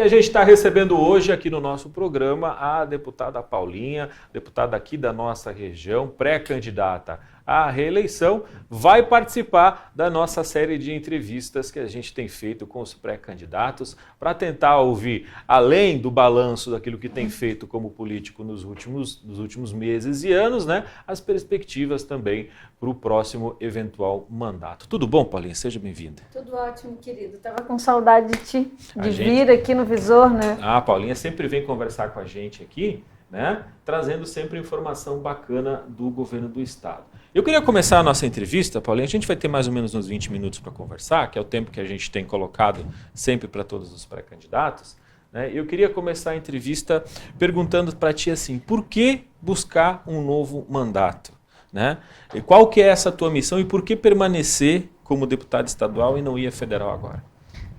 E a gente está recebendo hoje aqui no nosso programa a deputada Paulinha, deputada aqui da nossa região, pré-candidata à reeleição, vai participar da nossa série de entrevistas que a gente tem feito com os pré-candidatos para tentar ouvir, além do balanço daquilo que tem feito como político nos últimos meses e anos, né, as perspectivas também para o próximo eventual mandato. Tudo bom, Paulinha? Seja bem-vinda. Tudo ótimo, querido. Estava com saudade de ti, vir aqui no Visor, né? A Paulinha sempre vem conversar com a gente aqui, né, trazendo sempre informação bacana do governo do estado. Eu queria começar a nossa entrevista, Paulinha, a gente vai ter mais ou menos uns 20 minutos para conversar, que é o tempo que a gente tem colocado sempre para todos os pré-candidatos, né? Eu queria começar a entrevista perguntando para ti assim, por que buscar um novo mandato? Né? E qual que é essa tua missão e por que permanecer como deputado estadual e não ir a federal agora?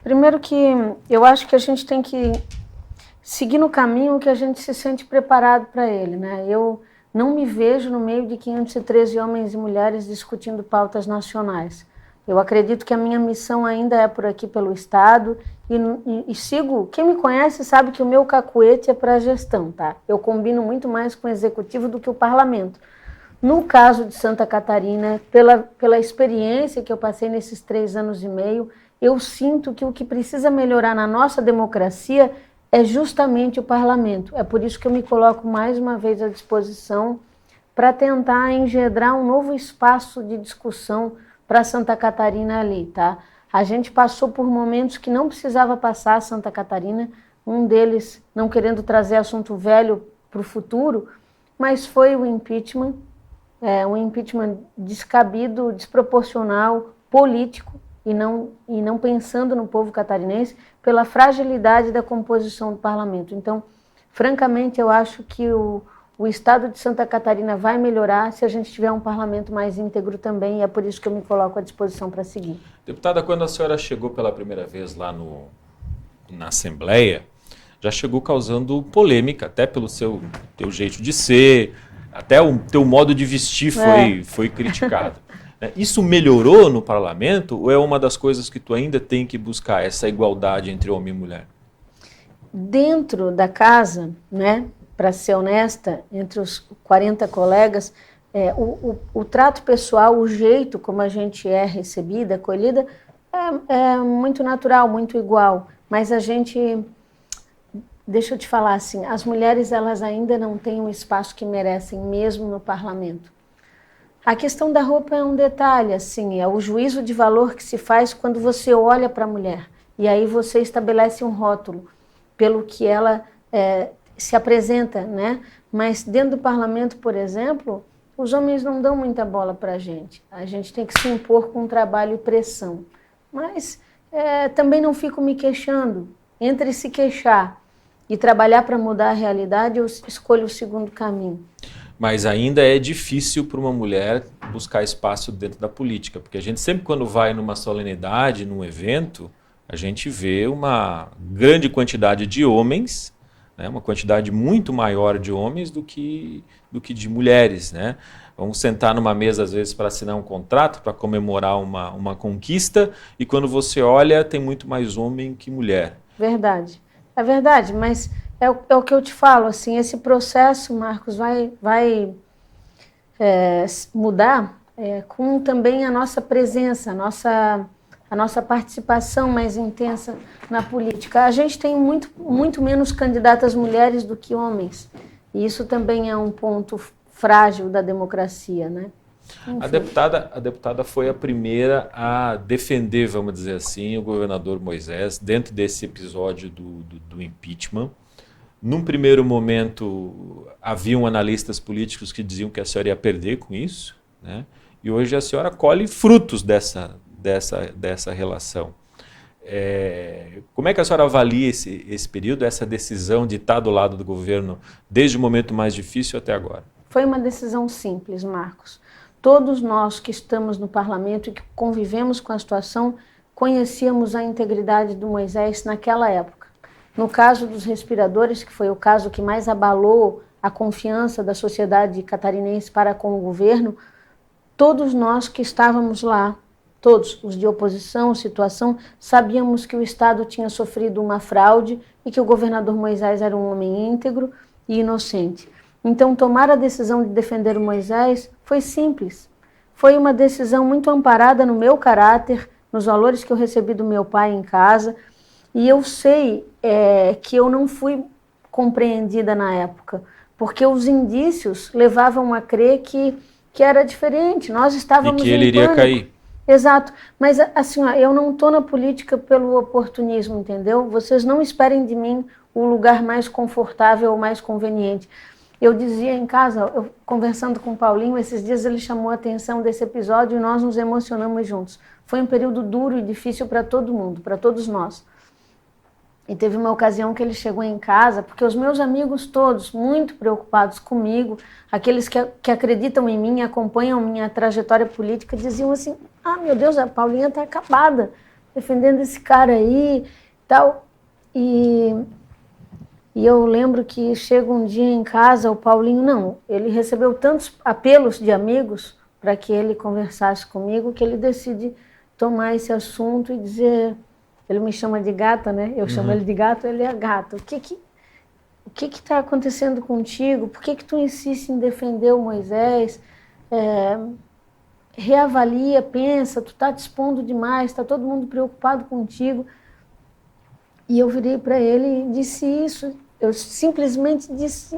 Primeiro que eu acho que a gente tem que seguir no caminho que a gente se sente preparado para ele, né? Eu não me vejo no meio de 513 homens e mulheres discutindo pautas nacionais. Eu acredito que a minha missão ainda é por aqui pelo Estado e sigo, quem me conhece sabe que o meu cacuete é para a gestão, tá? Eu combino muito mais com o Executivo do que o Parlamento. No caso de Santa Catarina, pela experiência que eu passei nesses 3 anos e meio, eu sinto que o que precisa melhorar na nossa democracia é justamente o parlamento. É por isso que eu me coloco mais uma vez à disposição para tentar engendrar um novo espaço de discussão para Santa Catarina ali, tá? A gente passou por momentos que não precisava passar Santa Catarina, um deles não querendo trazer assunto velho para o futuro, mas foi o impeachment, um impeachment descabido, desproporcional, político, e não pensando no povo catarinense, pela fragilidade da composição do parlamento. Então, francamente, eu acho que o estado de Santa Catarina vai melhorar se a gente tiver um parlamento mais íntegro também, e é por isso que eu me coloco à disposição para seguir. Deputada, quando a senhora chegou pela primeira vez lá na Assembleia, já chegou causando polêmica, até pelo teu jeito de ser, até o teu modo de vestir foi criticado. Isso melhorou no parlamento ou é uma das coisas que tu ainda tem que buscar, essa igualdade entre homem e mulher? Dentro da casa, né, para ser honesta, entre os 40 colegas, o trato pessoal, o jeito como a gente é recebida, acolhida, é muito natural, muito igual. Mas a gente, deixa eu te falar assim, as mulheres elas ainda não têm o espaço que merecem, mesmo no parlamento. A questão da roupa é um detalhe, assim, é o juízo de valor que se faz quando você olha para a mulher. E aí você estabelece um rótulo pelo que ela se apresenta, né? Mas dentro do parlamento, por exemplo, os homens não dão muita bola para a gente. A gente tem que se impor com trabalho e pressão. Mas também não fico me queixando. Entre se queixar e trabalhar para mudar a realidade, eu escolho o segundo caminho. Mas ainda é difícil para uma mulher buscar espaço dentro da política, porque a gente sempre quando vai numa solenidade, num evento, a gente vê uma grande quantidade de homens, né, uma quantidade muito maior de homens do que de mulheres, né? Vamos sentar numa mesa às vezes para assinar um contrato, para comemorar uma conquista, e quando você olha tem muito mais homem que mulher. Verdade, é verdade, mas é o que eu te falo, assim, esse processo, Marcos, vai mudar com também a nossa presença, a nossa participação mais intensa na política. A gente tem muito menos candidatas mulheres do que homens, e isso também é um ponto frágil da democracia, né? A deputada foi a primeira a defender, vamos dizer assim, o governador Moisés dentro desse episódio do impeachment. Num primeiro momento, haviam analistas políticos que diziam que a senhora ia perder com isso, né? E hoje a senhora colhe frutos dessa relação. Como é que a senhora avalia esse período, essa decisão de estar do lado do governo desde o momento mais difícil até agora? Foi uma decisão simples, Marcos. Todos nós que estamos no parlamento e que convivemos com a situação, conhecíamos a integridade do Moisés naquela época. No caso dos respiradores, que foi o caso que mais abalou a confiança da sociedade catarinense para com o governo, todos nós que estávamos lá, todos os de oposição, situação, sabíamos que o Estado tinha sofrido uma fraude, e que o governador Moisés era um homem íntegro e inocente. Então, tomar a decisão de defender o Moisés foi simples. Foi uma decisão muito amparada no meu caráter, nos valores que eu recebi do meu pai em casa. E eu sei que eu não fui compreendida na época, porque os indícios levavam a crer que era diferente. Nós estávamos e que ele iria pânico. Cair. Exato, mas assim, ó, eu não estou na política pelo oportunismo, entendeu? Vocês não esperem de mim o lugar mais confortável ou mais conveniente. Eu dizia em casa, eu, conversando com o Paulinho, esses dias ele chamou a atenção desse episódio e nós nos emocionamos juntos. Foi um período duro e difícil para todo mundo, para todos nós. E teve uma ocasião que ele chegou em casa, porque os meus amigos todos, muito preocupados comigo, aqueles que acreditam em mim, acompanham minha trajetória política, diziam assim, meu Deus, a Paulinha está acabada, defendendo esse cara aí, tal. E eu lembro que chega um dia em casa, o Paulinho, ele recebeu tantos apelos de amigos para que ele conversasse comigo, que ele decide tomar esse assunto e dizer... Ele me chama de gata, né? Eu chamo ele de gato, ele é gato. O que está acontecendo contigo? Por que tu insiste em defender o Moisés? Reavalia, pensa, tu está te expondo demais, está todo mundo preocupado contigo. E eu virei para ele e disse isso. Eu simplesmente disse,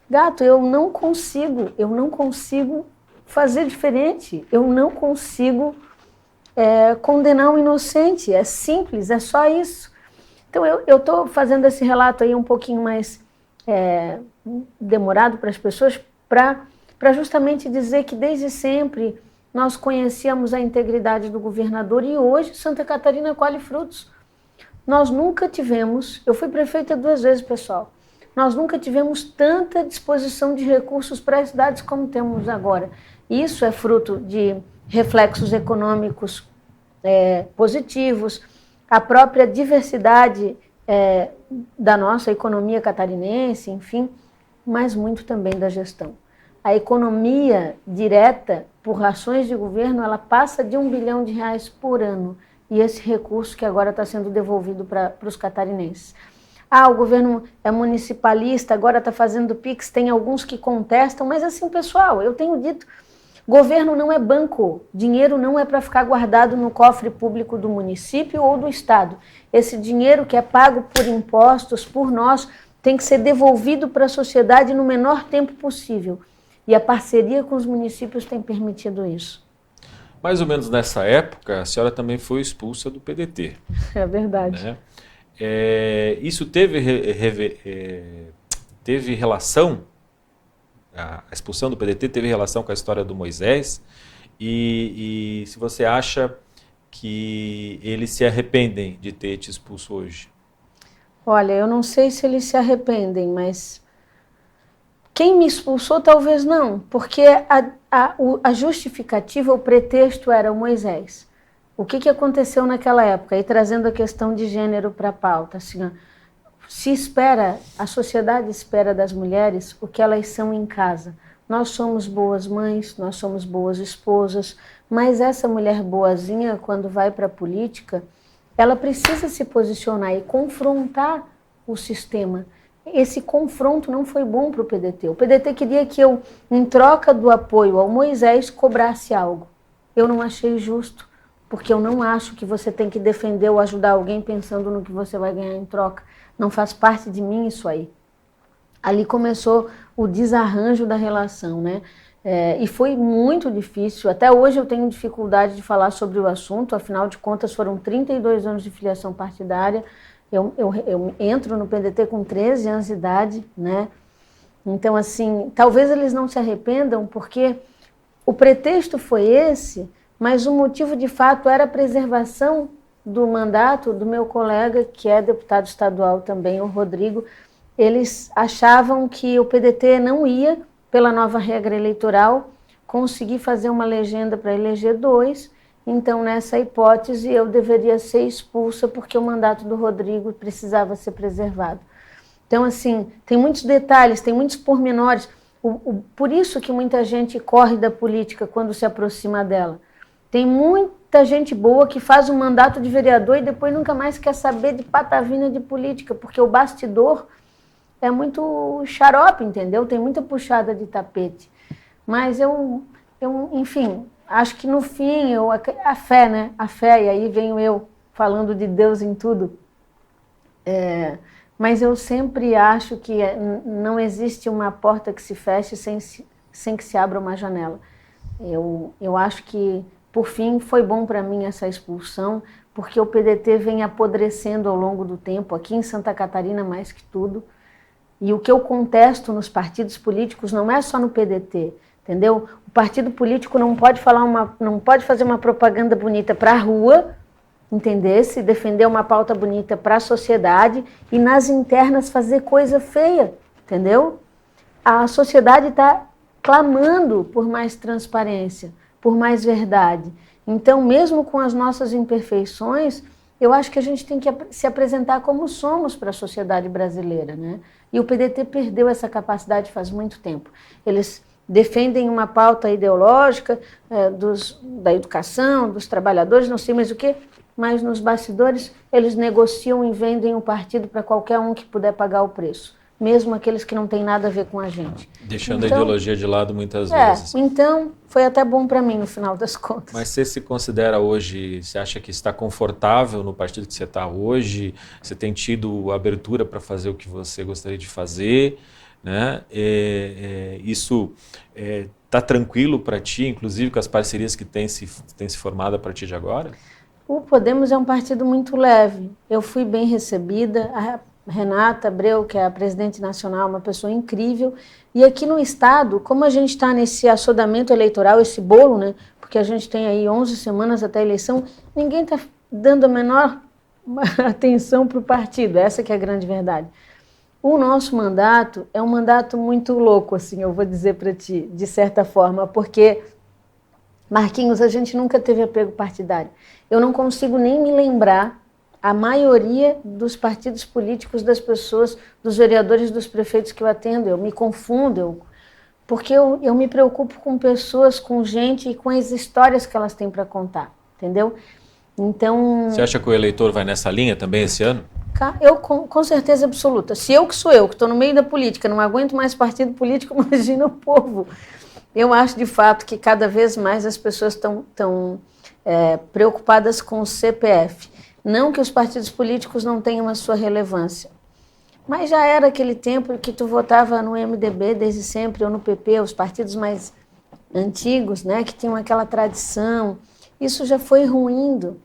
gato, eu não consigo fazer diferente. Eu não consigo... condenar um inocente, é simples, é só isso. Então eu estou fazendo esse relato aí um pouquinho mais demorado para as pessoas, para justamente dizer que desde sempre nós conhecíamos a integridade do governador e hoje Santa Catarina colhe frutos. Nós nunca tivemos, eu fui prefeita 2 vezes, pessoal, nós nunca tivemos tanta disposição de recursos para as cidades como temos agora. Isso é fruto de reflexos econômicos positivos, a própria diversidade da nossa economia catarinense, enfim, mas muito também da gestão. A economia direta, por ações de governo, ela passa de R$1 bilhão por ano, e esse recurso que agora está sendo devolvido para os catarinenses. O governo é municipalista, agora está fazendo PIX, tem alguns que contestam, mas assim, pessoal, eu tenho dito... Governo não é banco, dinheiro não é para ficar guardado no cofre público do município ou do estado. Esse dinheiro que é pago por impostos, por nós, tem que ser devolvido para a sociedade no menor tempo possível. E a parceria com os municípios tem permitido isso. Mais ou menos nessa época, a senhora também foi expulsa do PDT. É verdade. Né? Isso teve relação... A expulsão do PDT teve relação com a história do Moisés e se você acha que eles se arrependem de ter te expulso hoje? Olha, eu não sei se eles se arrependem, mas quem me expulsou talvez não, porque a justificativa, o pretexto era o Moisés. O que aconteceu naquela época? E trazendo a questão de gênero para a pauta, assim, se espera, a sociedade espera das mulheres o que elas são em casa. Nós somos boas mães, nós somos boas esposas, mas essa mulher boazinha, quando vai para a política, ela precisa se posicionar e confrontar o sistema. Esse confronto não foi bom para o PDT. O PDT queria que eu, em troca do apoio ao Moisés, cobrasse algo. Eu não achei justo, porque eu não acho que você tem que defender ou ajudar alguém pensando no que você vai ganhar em troca. Não faz parte de mim isso aí. Ali começou o desarranjo da relação, né? E foi muito difícil. Até hoje eu tenho dificuldade de falar sobre o assunto, afinal de contas foram 32 anos de filiação partidária. Eu entro no PDT com 13 anos de idade, né? Então, assim, talvez eles não se arrependam, porque o pretexto foi esse, mas o motivo de fato era a preservação do mandato do meu colega, que é deputado estadual também, o Rodrigo. Eles achavam que o PDT não ia, pela nova regra eleitoral, conseguir fazer uma legenda para eleger 2, então nessa hipótese eu deveria ser expulsa porque o mandato do Rodrigo precisava ser preservado. Então, assim, tem muitos detalhes, tem muitos pormenores, por isso que muita gente corre da política quando se aproxima dela. Tem muita muita gente boa que faz um mandato de vereador e depois nunca mais quer saber de patavina de política, porque o bastidor é muito xarope, entendeu? Tem muita puxada de tapete. Mas enfim, acho que no fim, a fé, né? A fé, e aí venho eu falando de Deus em tudo. Mas eu sempre acho que não existe uma porta que se feche sem que se abra uma janela. Eu acho que, por fim, foi bom para mim essa expulsão, porque o PDT vem apodrecendo ao longo do tempo, aqui em Santa Catarina mais que tudo. E o que eu contesto nos partidos políticos não é só no PDT, entendeu? O partido político não pode fazer uma propaganda bonita para a rua, entendesse? Defender uma pauta bonita para a sociedade e nas internas fazer coisa feia, entendeu? A sociedade está clamando por mais transparência, por mais verdade. Então, mesmo com as nossas imperfeições, eu acho que a gente tem que se apresentar como somos para a sociedade brasileira, né? E o PDT perdeu essa capacidade faz muito tempo. Eles defendem uma pauta ideológica da educação, dos trabalhadores, não sei mais o quê, mas nos bastidores eles negociam e vendem o partido para qualquer um que puder pagar o preço, mesmo aqueles que não têm nada a ver com a gente. Deixando a ideologia de lado muitas vezes. Então, foi até bom para mim no final das contas. Mas você se considera hoje, você acha que está confortável no partido que você está hoje? Você tem tido abertura para fazer o que você gostaria de fazer? Né? Isso está tranquilo para ti, inclusive com as parcerias que têm se formado a partir de agora? O Podemos é um partido muito leve. Eu fui bem recebida. A Renata Abreu, que é a presidente nacional, uma pessoa incrível. E aqui no Estado, como a gente está nesse assodamento eleitoral, esse bolo, né? Porque a gente tem aí 11 semanas até a eleição, ninguém está dando a menor atenção para o partido. Essa que é a grande verdade. O nosso mandato é um mandato muito louco, assim, eu vou dizer para ti, de certa forma, porque, Marquinhos, a gente nunca teve apego partidário. Eu não consigo nem me lembrar a maioria dos partidos políticos das pessoas, dos vereadores, dos prefeitos que eu atendo. Eu me confundo, porque eu me preocupo com pessoas, com gente e com as histórias que elas têm para contar, entendeu? Então... Você acha que o eleitor vai nessa linha também esse ano? Eu, com certeza absoluta. Se eu que sou eu, que estou no meio da política, não aguento mais partido político, imagina o povo. Eu acho, de fato, que cada vez mais as pessoas estão preocupadas com o CPF. Não que os partidos políticos não tenham a sua relevância. Mas já era aquele tempo que tu votava no MDB desde sempre, ou no PP, os partidos mais antigos, né, que tinham aquela tradição. Isso já foi ruindo.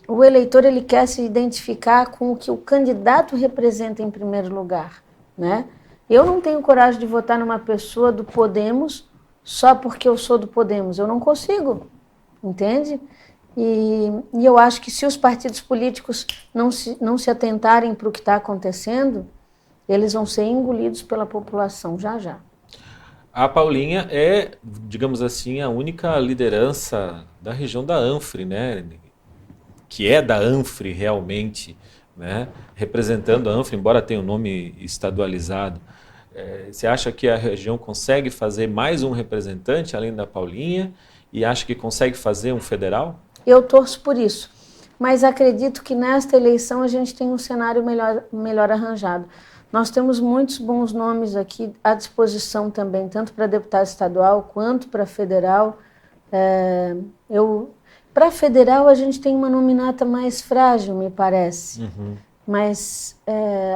O eleitor, ele quer se identificar com o que o candidato representa em primeiro lugar, né? Eu não tenho coragem de votar numa pessoa do Podemos só porque eu sou do Podemos. Eu não consigo, entende? E eu acho que se os partidos políticos não se atentarem para o que está acontecendo, eles vão ser engolidos pela população já já. A Paulinha é, digamos assim, a única liderança da região da Anfre, né? Que é da Anfre realmente, né? Representando a Anfre, embora tenha o nome estadualizado. Você acha que a região consegue fazer mais um representante além da Paulinha e acha que consegue fazer um federal? Eu torço por isso, mas acredito que nesta eleição a gente tem um cenário melhor arranjado. Nós temos muitos bons nomes aqui à disposição também, tanto para deputado estadual quanto para federal. Para federal, a gente tem uma nominata mais frágil, me parece. Uhum. Mas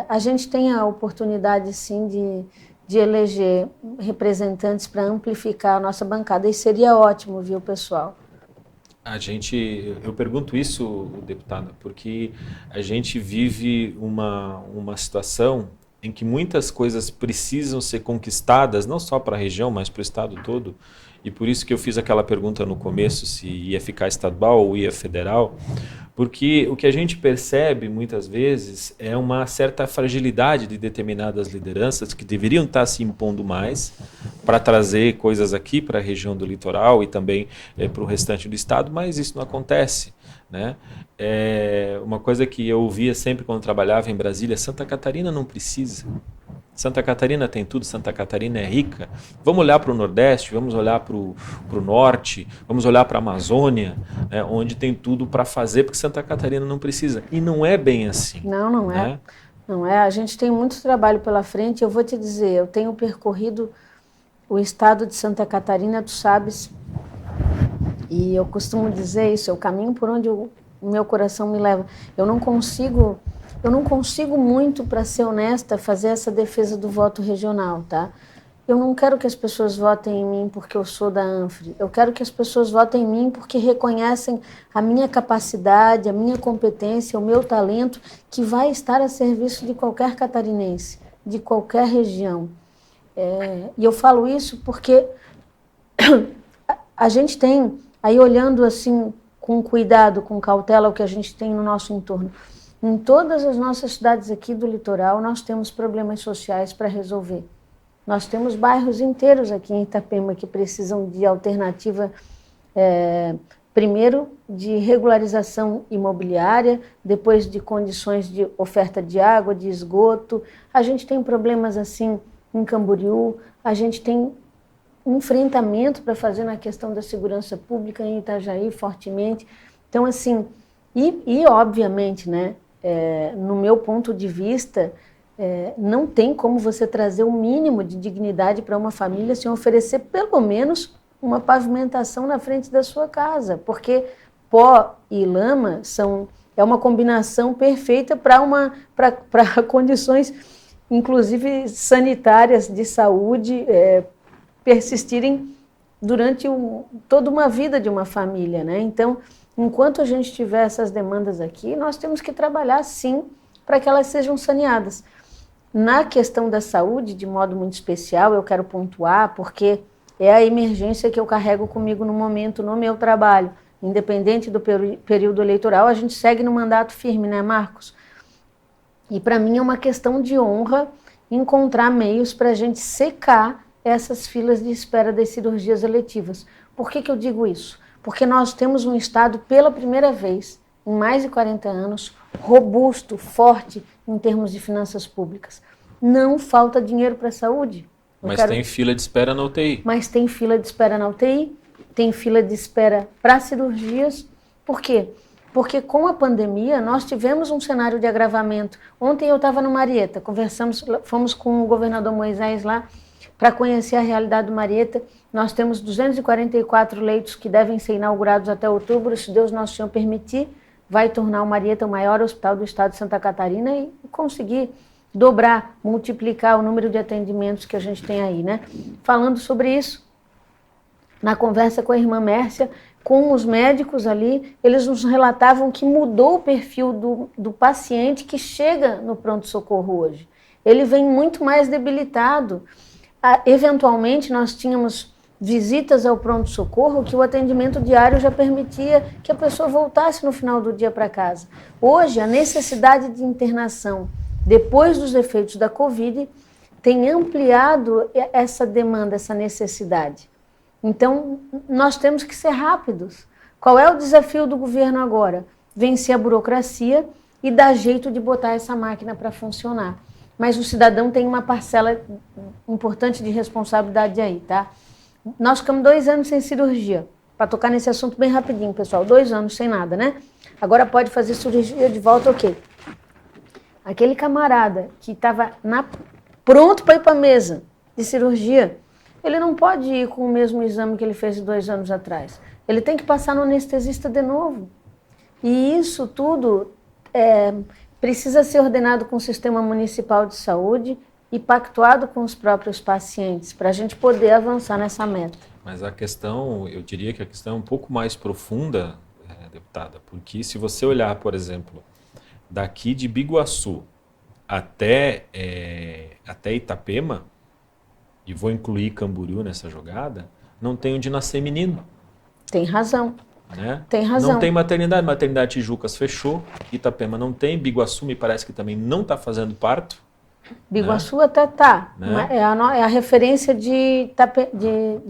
a gente tem a oportunidade, sim, de eleger representantes para amplificar a nossa bancada. E seria ótimo, viu, pessoal? Eu pergunto isso, deputada, porque a gente vive uma situação em que muitas coisas precisam ser conquistadas, não só para a região, mas para o estado todo. E por isso que eu fiz aquela pergunta no começo, se ia ficar estadual ou ia federal, porque o que a gente percebe muitas vezes é uma certa fragilidade de determinadas lideranças que deveriam estar se impondo mais para trazer coisas aqui para a região do litoral e também para o restante do estado, mas isso não acontece, né? Uma coisa que eu ouvia sempre quando trabalhava em Brasília: Santa Catarina não precisa. Santa Catarina tem tudo, Santa Catarina é rica. Vamos olhar para o Nordeste, vamos olhar para o Norte, vamos olhar para a Amazônia, né, onde tem tudo para fazer, porque Santa Catarina não precisa. E não é bem assim. Não, não é. Né? Não é. A gente tem muito trabalho pela frente. Eu vou te dizer, eu tenho percorrido o estado de Santa Catarina, tu sabes, e eu costumo dizer isso, é o caminho por onde o meu coração me leva. Eu não consigo muito, para ser honesta, fazer essa defesa do voto regional, tá? Eu não quero que as pessoas votem em mim porque eu sou da ANFRE. Eu quero que as pessoas votem em mim porque reconhecem a minha capacidade, a minha competência, o meu talento, que vai estar a serviço de qualquer catarinense, de qualquer região. E eu falo isso porque a gente tem, aí olhando assim, com cuidado, com cautela, o que a gente tem no nosso entorno. Em todas as nossas cidades aqui do litoral, nós temos problemas sociais para resolver. Nós temos bairros inteiros aqui em Itapema que precisam de alternativa, primeiro de regularização imobiliária, depois de condições de oferta de água, de esgoto. A gente tem problemas assim em Camboriú, a gente tem enfrentamento para fazer na questão da segurança pública em Itajaí, fortemente. Então, assim, e obviamente, né, no meu ponto de vista, não tem como você trazer o mínimo de dignidade para uma família sem oferecer pelo menos uma pavimentação na frente da sua casa, porque pó e lama é uma combinação perfeita para condições, inclusive sanitárias, de saúde, persistirem durante toda uma vida de uma família, né? Então, enquanto a gente tiver essas demandas aqui, nós temos que trabalhar, sim, para que elas sejam saneadas. Na questão da saúde, de modo muito especial, eu quero pontuar, porque é a emergência que eu carrego comigo no momento, no meu trabalho. Independente do período eleitoral, a gente segue no mandato firme, né, Marcos? E para mim é uma questão de honra encontrar meios para a gente secar essas filas de espera das cirurgias eletivas. Por que eu digo isso? Porque nós temos um Estado, pela primeira vez, em mais de 40 anos, robusto, forte em termos de finanças públicas. Não falta dinheiro para a saúde. Tem fila de espera na UTI. Mas tem fila de espera na UTI, tem fila de espera para cirurgias. Por quê? Porque com a pandemia nós tivemos um cenário de agravamento. Ontem eu estava no Marieta, fomos com o governador Moisés lá para conhecer a realidade do Marieta. Nós temos 244 leitos que devem ser inaugurados até outubro, se Deus Nosso Senhor permitir, vai tornar o Marieta o maior hospital do estado de Santa Catarina e conseguir dobrar, multiplicar o número de atendimentos que a gente tem aí, né? Falando sobre isso, na conversa com a irmã Mércia, com os médicos ali, eles nos relatavam que mudou o perfil do paciente que chega no pronto-socorro hoje. Ele vem muito mais debilitado. Eventualmente, nós tínhamos visitas ao pronto-socorro que o atendimento diário já permitia que a pessoa voltasse no final do dia para casa. Hoje, a necessidade de internação, depois dos efeitos da Covid, tem ampliado essa demanda, essa necessidade. Então, nós temos que ser rápidos. Qual é o desafio do governo agora? Vencer a burocracia e dar jeito de botar essa máquina para funcionar. Mas o cidadão tem uma parcela importante de responsabilidade aí, tá? Nós ficamos 2 anos sem cirurgia. Para tocar nesse assunto bem rapidinho, pessoal. 2 anos sem nada, né? Agora pode fazer cirurgia de volta, ok. Aquele camarada que estava pronto para ir para a mesa de cirurgia, ele não pode ir com o mesmo exame que ele fez 2 anos atrás. Ele tem que passar no anestesista de novo. E isso tudo precisa ser ordenado com o Sistema Municipal de Saúde e pactuado com os próprios pacientes, para a gente poder avançar nessa meta. Mas a questão, eu diria que a questão é um pouco mais profunda, deputada, porque se você olhar, por exemplo, daqui de Biguaçu até Itapema, e vou incluir Camboriú nessa jogada, não tem onde nascer menino. Tem razão. Né? Tem razão. Não tem maternidade. Maternidade Tijucas fechou, Itapema não tem, Biguaçu me parece que também não está fazendo parto. Biguaçu, né? até está. Né? É a referência de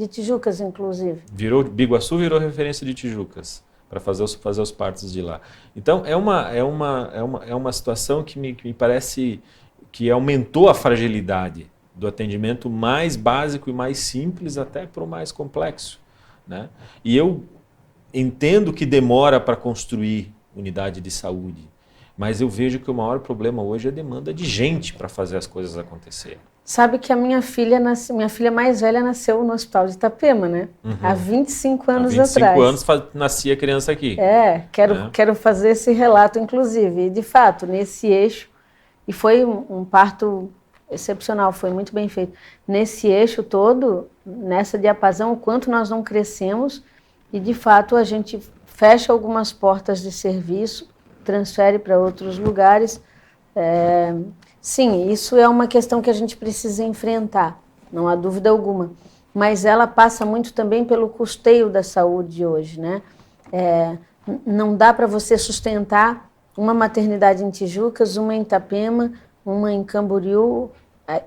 Tijucas, inclusive. Biguaçu virou referência de Tijucas para fazer os partos de lá. Então é uma situação que me parece que aumentou a fragilidade do atendimento mais básico e mais simples até para o mais complexo, né? E eu entendo que demora para construir unidade de saúde, mas eu vejo que o maior problema hoje é a demanda de gente para fazer as coisas acontecerem. Sabe que a minha filha mais velha nasceu no Hospital de Itapema, né? Há 25 anos atrás. Há 25 anos nascia criança aqui. Quero fazer esse relato, inclusive. E, de fato, nesse eixo, e foi um parto excepcional, foi muito bem feito. Nesse eixo todo, nessa diapasão, o quanto nós não crescemos, e, de fato, a gente fecha algumas portas de serviço, transfere para outros lugares. Sim, isso é uma questão que a gente precisa enfrentar, não há dúvida alguma. Mas ela passa muito também pelo custeio da saúde hoje, né? Não dá para você sustentar uma maternidade em Tijucas, uma em Itapema, uma em Camboriú.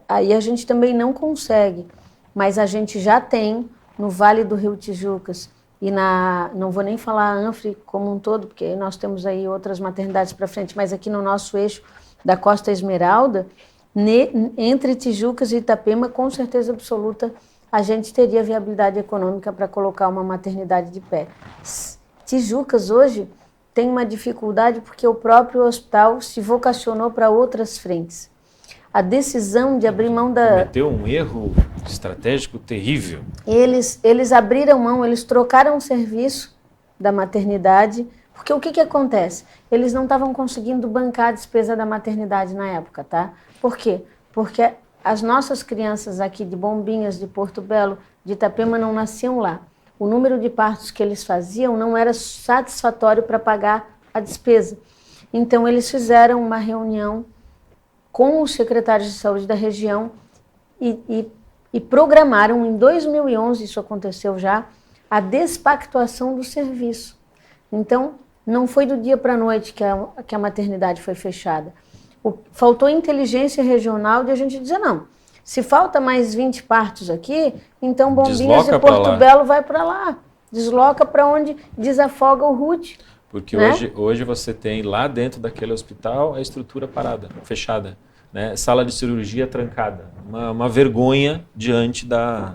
Aí a gente também não consegue. Mas a gente já tem no Vale do Rio Tijucas e não vou nem falar a Anfre como um todo, porque nós temos aí outras maternidades para frente, mas aqui no nosso eixo da Costa Esmeralda, entre Tijucas e Itapema, com certeza absoluta, a gente teria viabilidade econômica para colocar uma maternidade de pé. Tijucas hoje tem uma dificuldade porque o próprio hospital se vocacionou para outras frentes. A decisão de abrir mão da... Cometeu um erro estratégico terrível. Eles abriram mão, eles trocaram o serviço da maternidade. Porque o que acontece? Eles não estavam conseguindo bancar a despesa da maternidade na época, tá? Por quê? Porque as nossas crianças aqui de Bombinhas, de Porto Belo, de Itapema, não nasciam lá. O número de partos que eles faziam não era satisfatório para pagar a despesa. Então, eles fizeram uma reunião com os secretários de saúde da região e programaram, em 2011, isso aconteceu já, a despactuação do serviço. Então, não foi do dia para a noite que a maternidade foi fechada. Faltou inteligência regional de a gente dizer, não, se falta mais 20 partos aqui, então Bombinhas e Porto Belo vai para lá. Desloca para onde desafoga o RUT. Porque hoje você tem lá dentro daquele hospital a estrutura parada, fechada, né? Sala de cirurgia trancada. Uma vergonha diante da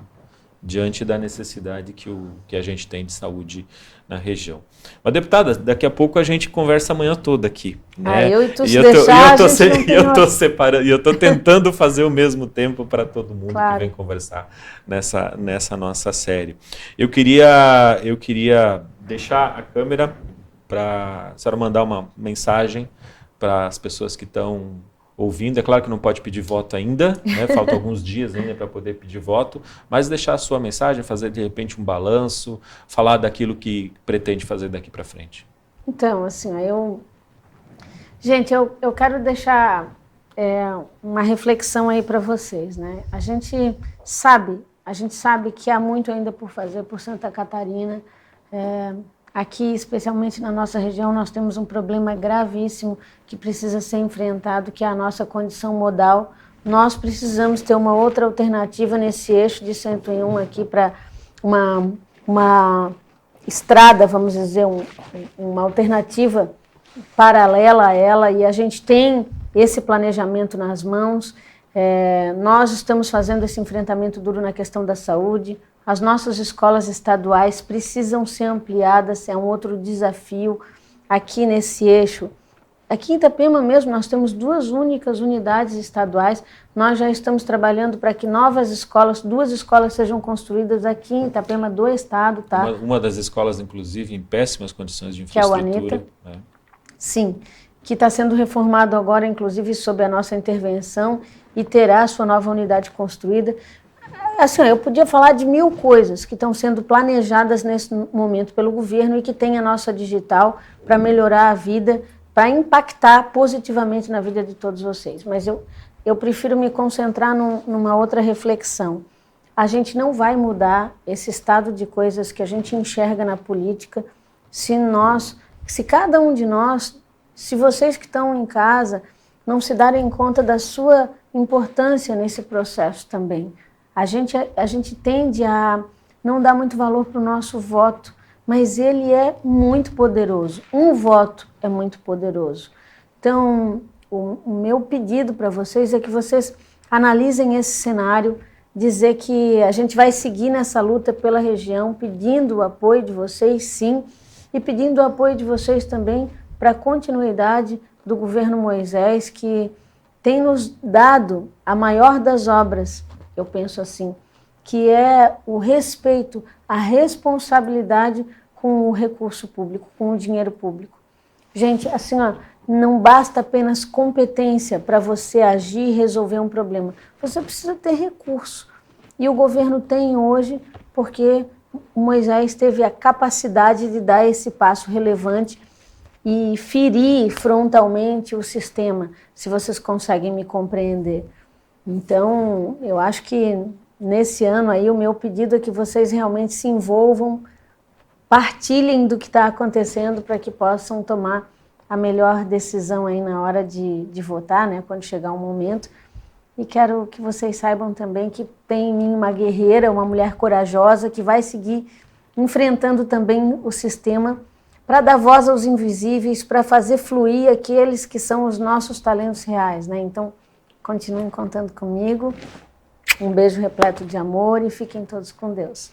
necessidade que a gente tem de saúde na região. Mas, deputada, daqui a pouco a gente conversa a manhã toda aqui, né? Eu e tu se deixar, eu estou tentando fazer o mesmo tempo para todo mundo que vem conversar nessa nossa série. Eu queria deixar a câmera para a senhora mandar uma mensagem para as pessoas que estão ouvindo. É claro que não pode pedir voto ainda, né? Faltam alguns dias ainda para poder pedir voto, mas deixar a sua mensagem, fazer de repente um balanço, falar daquilo que pretende fazer daqui para frente. Então, assim, Gente, eu quero deixar uma reflexão aí para vocês, né? A gente sabe que há muito ainda por fazer por Santa Catarina. Aqui, especialmente na nossa região, nós temos um problema gravíssimo que precisa ser enfrentado, que é a nossa condição modal. Nós precisamos ter uma outra alternativa nesse eixo de 101 aqui para uma estrada, vamos dizer, uma alternativa paralela a ela, e a gente tem esse planejamento nas mãos. Nós estamos fazendo esse enfrentamento duro na questão da saúde. As nossas escolas estaduais precisam ser ampliadas, é um outro desafio aqui nesse eixo. Aqui em Itapema mesmo, nós temos 2 únicas unidades estaduais. Nós já estamos trabalhando para que 2 escolas sejam construídas aqui em Itapema do estado. Tá? Uma das escolas, inclusive, em péssimas condições de infraestrutura. Que é o Anita. Sim, que está sendo reformado agora, inclusive, sob a nossa intervenção, e terá a sua nova unidade construída. Assim, eu podia falar de 1000 coisas que estão sendo planejadas nesse momento pelo governo e que tem a nossa digital para melhorar a vida, para impactar positivamente na vida de todos vocês. Mas eu prefiro me concentrar numa outra reflexão. A gente não vai mudar esse estado de coisas que a gente enxerga na política se cada um de nós, se vocês que estão em casa, não se darem conta da sua importância nesse processo também. A gente tende a não dar muito valor para o nosso voto, mas ele é muito poderoso. Um voto é muito poderoso. Então, o meu pedido para vocês é que vocês analisem esse cenário, dizer que a gente vai seguir nessa luta pela região, pedindo o apoio de vocês, sim, e pedindo o apoio de vocês também para a continuidade do governo Moisés, que tem nos dado a maior das obras, eu penso assim, que é o respeito, a responsabilidade com o recurso público, com o dinheiro público. Gente, assim, ó, não basta apenas competência para você agir e resolver um problema. Você precisa ter recurso. E o governo tem hoje, porque Moisés teve a capacidade de dar esse passo relevante e ferir frontalmente o sistema, se vocês conseguem me compreender. Então, eu acho que nesse ano aí o meu pedido é que vocês realmente se envolvam, partilhem do que está acontecendo para que possam tomar a melhor decisão aí na hora de votar, né, quando chegar o momento. E quero que vocês saibam também que tem em mim uma guerreira, uma mulher corajosa que vai seguir enfrentando também o sistema para dar voz aos invisíveis, para fazer fluir aqueles que são os nossos talentos reais, né? Então, continuem contando comigo. Um beijo repleto de amor e fiquem todos com Deus.